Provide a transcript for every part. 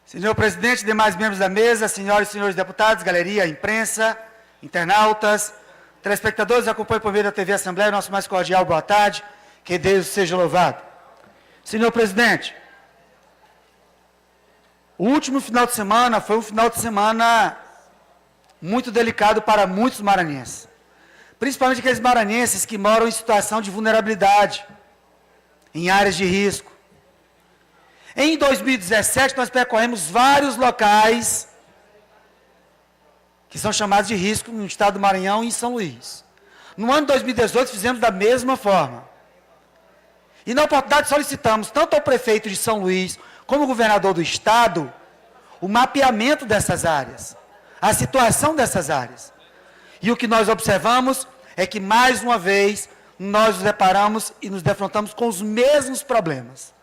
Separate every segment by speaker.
Speaker 1: Senhor presidente, demais membros da mesa, senhoras e senhores deputados, galeria, imprensa, internautas, telespectadores, acompanhem por meio da TV Assembleia, nosso mais cordial boa tarde, que Deus seja louvado. Senhor presidente, o último final de semana foi um final de semana muito delicado para muitos maranhenses, principalmente aqueles maranhenses que moram em situação de vulnerabilidade, em áreas de risco. Em 2017, nós percorremos vários locais que são chamados de risco no estado do Maranhão e em São Luís. No ano de 2018, fizemos da mesma forma. E na oportunidade solicitamos, tanto ao prefeito de São Luís, como ao governador do estado, o mapeamento dessas áreas, a situação dessas áreas. E o que nós observamos é que, mais uma vez, nós nos deparamos e nos defrontamos com os mesmos problemas.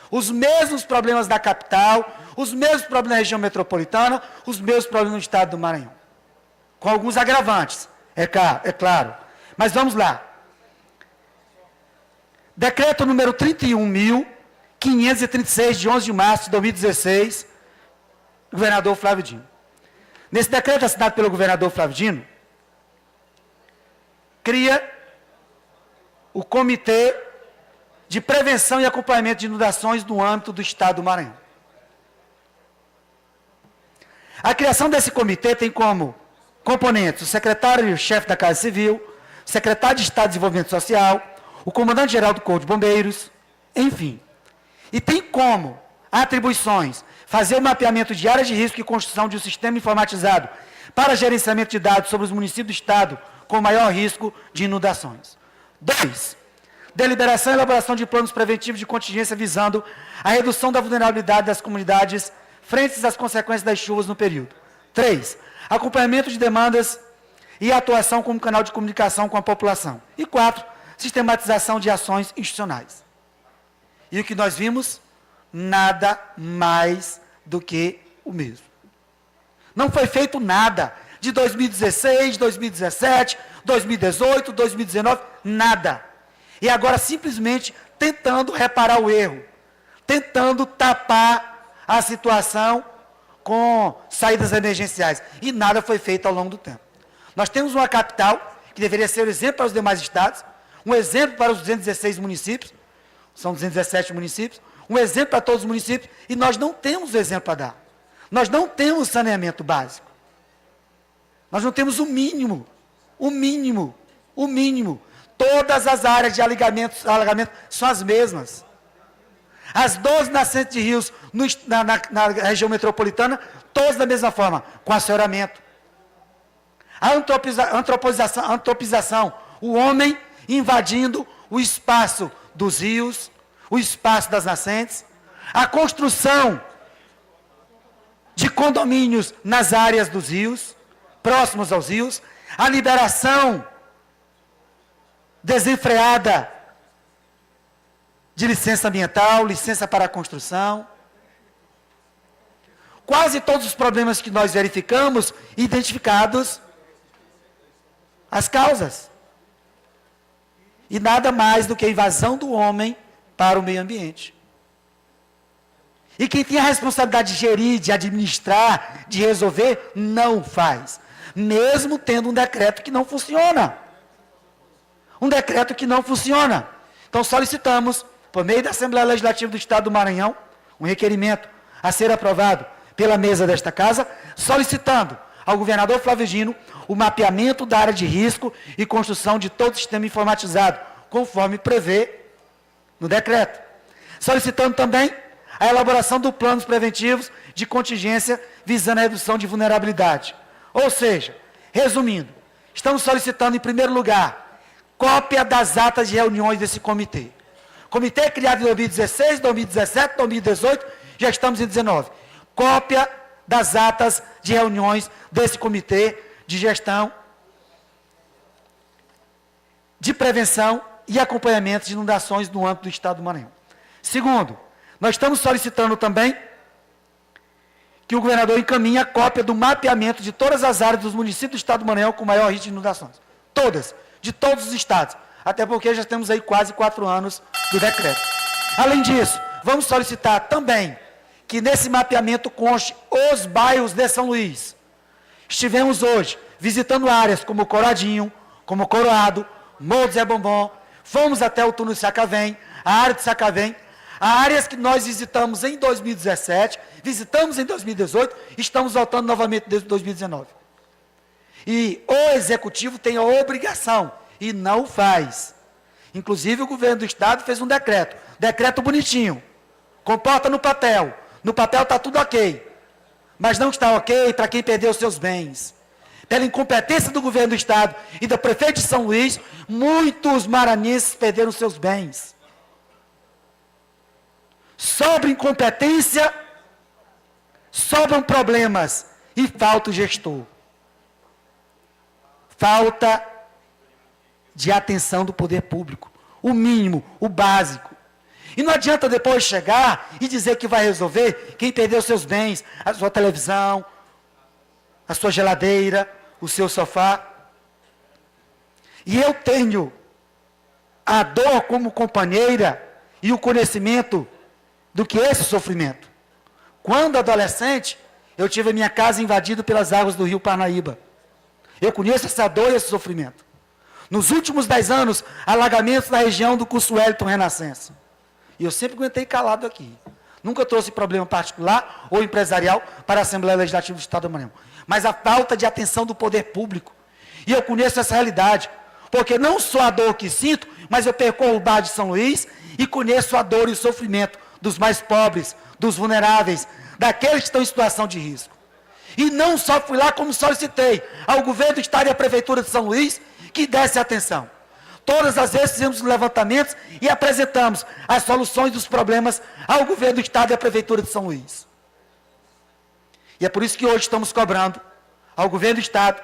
Speaker 1: Os mesmos problemas da capital, os mesmos problemas da região metropolitana, os mesmos problemas no estado do Maranhão. Com alguns agravantes, é claro. Mas vamos lá. Decreto número 31.536, de 11 de março de 2016, governador Flávio Dino. Nesse decreto assinado pelo governador Flávio Dino, cria o Comitê de Prevenção e Acompanhamento de Inundações no âmbito do estado do Maranhão. A criação desse comitê tem como componentes o secretário-chefe da Casa Civil, o secretário de Estado de Desenvolvimento Social, o comandante-geral do Corpo de Bombeiros, enfim. E tem como atribuições fazer o mapeamento de áreas de risco e construção de um sistema informatizado para gerenciamento de dados sobre os municípios do estado com maior risco de inundações. 2. Deliberação e elaboração de planos preventivos de contingência visando a redução da vulnerabilidade das comunidades frente às consequências das chuvas no período. 3. Acompanhamento de demandas e atuação como canal de comunicação com a população. E 4. Sistematização de ações institucionais. E o que nós vimos? Nada mais do que o mesmo. Não foi feito nada de 2016, 2017, 2018, 2019, nada. E agora simplesmente tentando reparar o erro, tentando tapar a situação com saídas emergenciais. E nada foi feito ao longo do tempo. Nós temos uma capital que deveria ser um exemplo para os demais estados, um exemplo para os 216 municípios, são 217 municípios, um exemplo para todos os municípios, e nós não temos exemplo para dar. Nós não temos saneamento básico. Nós não temos o mínimo. Todas as áreas de alagamento são as mesmas. As 12 nascentes de rios na região metropolitana, todas da mesma forma, com assoreamento. A antropização, o homem invadindo o espaço dos rios, o espaço das nascentes, a construção de condomínios nas áreas dos rios, próximos aos rios, a liberação desenfreada de licença ambiental, licença para a construção. Quase todos os problemas que nós verificamos, identificados as causas. E nada mais do que a invasão do homem para o meio ambiente. E quem tem a responsabilidade de gerir, de administrar, de resolver, não faz. Mesmo tendo um decreto que não funciona. Um decreto que não funciona. Então solicitamos, por meio da Assembleia Legislativa do Estado do Maranhão, um requerimento a ser aprovado pela mesa desta casa, solicitando ao governador Flávio Dino o mapeamento da área de risco e construção de todo o sistema informatizado, conforme prevê no decreto. Solicitando também a elaboração de planos preventivos de contingência visando a redução de vulnerabilidade. Ou seja, resumindo, estamos solicitando, em primeiro lugar, cópia das atas de reuniões desse comitê. Comitê criado em 2016, 2017, 2018, já estamos em 2019. Cópia das atas de reuniões desse comitê de gestão, de prevenção e acompanhamento de inundações no âmbito do estado do Maranhão. Segundo, nós estamos solicitando também que o governador encaminhe a cópia do mapeamento de todas as áreas dos municípios do estado do Maranhão com maior risco de inundações. Todas, de todos os estados. Até porque já temos aí quase 4 anos do decreto. Além disso, vamos solicitar também que nesse mapeamento conste os bairros de São Luís. Estivemos hoje visitando áreas como Coradinho, como Coroado, Morro do Zé Bombom, fomos até o túnel de Sacavém, a área de Sacavém, áreas que nós visitamos em 2017, visitamos em 2018, estamos voltando novamente desde 2019. E o Executivo tem a obrigação, e não faz. Inclusive o governo do Estado fez um decreto bonitinho, comporta no papel está tudo ok, mas não está ok para quem perdeu seus bens. Pela incompetência do governo do Estado e do prefeito de São Luís, muitos maranhenses perderam seus bens. Sobre incompetência, sobram problemas e falta o gestor. Falta de atenção do poder público. O mínimo, o básico. E não adianta depois chegar e dizer que vai resolver quem perdeu seus bens, a sua televisão, a sua geladeira, o seu sofá. E eu tenho a dor como companheira e o conhecimento do que é esse sofrimento. Quando adolescente, eu tive a minha casa invadida pelas águas do rio Parnaíba. Eu conheço essa dor e esse sofrimento. Nos últimos 10 anos, alagamentos na região do Curso Wellington Renascença. E eu sempre aguentei calado aqui. Nunca trouxe problema particular ou empresarial para a Assembleia Legislativa do Estado do Maranhão. Mas a falta de atenção do poder público. E eu conheço essa realidade. Porque não só a dor que sinto, mas eu percorro o bar de São Luís e conheço a dor e o sofrimento dos mais pobres, dos vulneráveis, daqueles que estão em situação de risco. E não só fui lá, como solicitei ao governo do Estado e à Prefeitura de São Luís que desse atenção. Todas as vezes fizemos levantamentos e apresentamos as soluções dos problemas ao governo do Estado e à Prefeitura de São Luís. E é por isso que hoje estamos cobrando ao governo do Estado,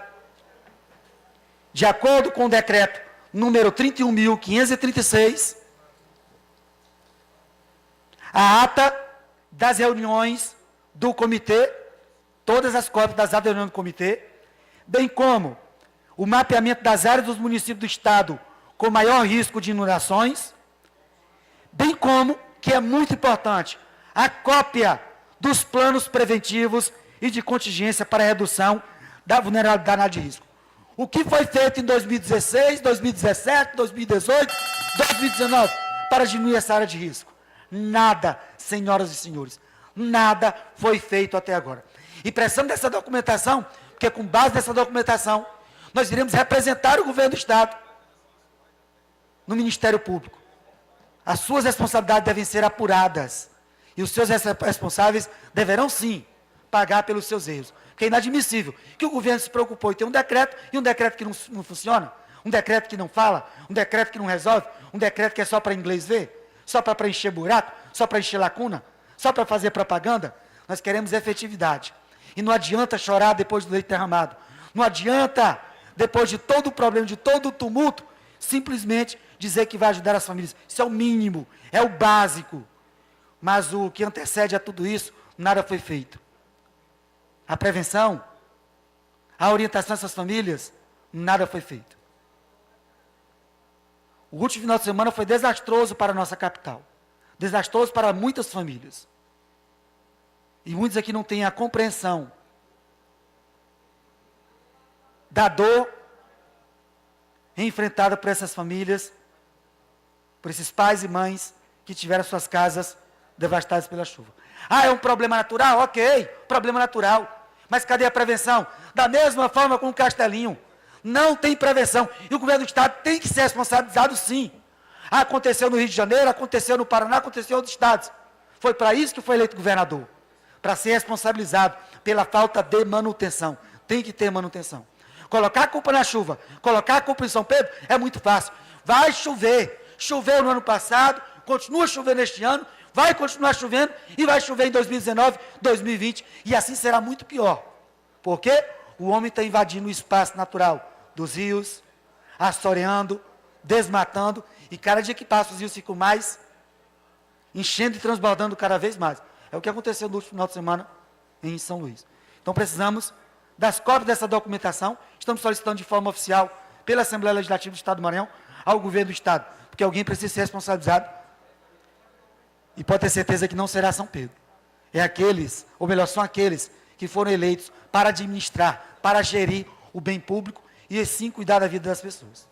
Speaker 1: de acordo com o decreto número 31.536, a ata das reuniões do comitê, todas as cópias das atas da reunião do comitê, bem como o mapeamento das áreas dos municípios do Estado com maior risco de inundações, bem como, que é muito importante, a cópia dos planos preventivos e de contingência para a redução da vulnerabilidade na área de risco. O que foi feito em 2016, 2017, 2018, 2019 para diminuir essa área de risco? Nada, senhoras e senhores, nada foi feito até agora. E precisamos dessa documentação, porque com base nessa documentação, nós iremos representar o governo do Estado no Ministério Público. As suas responsabilidades devem ser apuradas. E os seus responsáveis deverão, sim, pagar pelos seus erros. Porque é inadmissível que o governo se preocupou em ter um decreto, e um decreto que não funciona, um decreto que não fala, um decreto que não resolve, um decreto que é só para inglês ver, só para preencher buraco, só para encher lacuna, só para fazer propaganda. Nós queremos efetividade. E não adianta chorar depois do leite derramado. Não adianta, depois de todo o problema, de todo o tumulto, simplesmente dizer que vai ajudar as famílias. Isso é o mínimo, é o básico. Mas o que antecede a tudo isso, nada foi feito. A prevenção, a orientação dessas famílias, nada foi feito. O último final de semana foi desastroso para a nossa capital. Desastroso para muitas famílias. E muitos aqui não têm a compreensão da dor enfrentada por essas famílias, por esses pais e mães que tiveram suas casas devastadas pela chuva. Ah, é um problema natural? Ok, problema natural. Mas cadê a prevenção? Da mesma forma com o Castelinho. Não tem prevenção. E o governo do Estado tem que ser responsabilizado, sim. Aconteceu no Rio de Janeiro, aconteceu no Paraná, aconteceu em outros estados. Foi para isso que foi eleito governador. Para ser responsabilizado pela falta de manutenção. Tem que ter manutenção. Colocar a culpa na chuva, colocar a culpa em São Pedro, é muito fácil. Vai chover. Choveu no ano passado, continua chovendo este ano, vai continuar chovendo e vai chover em 2019, 2020, e assim será muito pior. Porque o homem está invadindo o espaço natural dos rios, assoreando, desmatando, e cada dia que passa os rios ficam mais enchendo e transbordando cada vez mais. É o que aconteceu no último final de semana em São Luís. Então precisamos das cópias dessa documentação, estamos solicitando de forma oficial pela Assembleia Legislativa do Estado do Maranhão ao governo do Estado, porque alguém precisa ser responsabilizado e pode ter certeza que não será São Pedro. é aqueles, ou melhor, são aqueles que foram eleitos para administrar, para gerir o bem público e assim cuidar da vida das pessoas.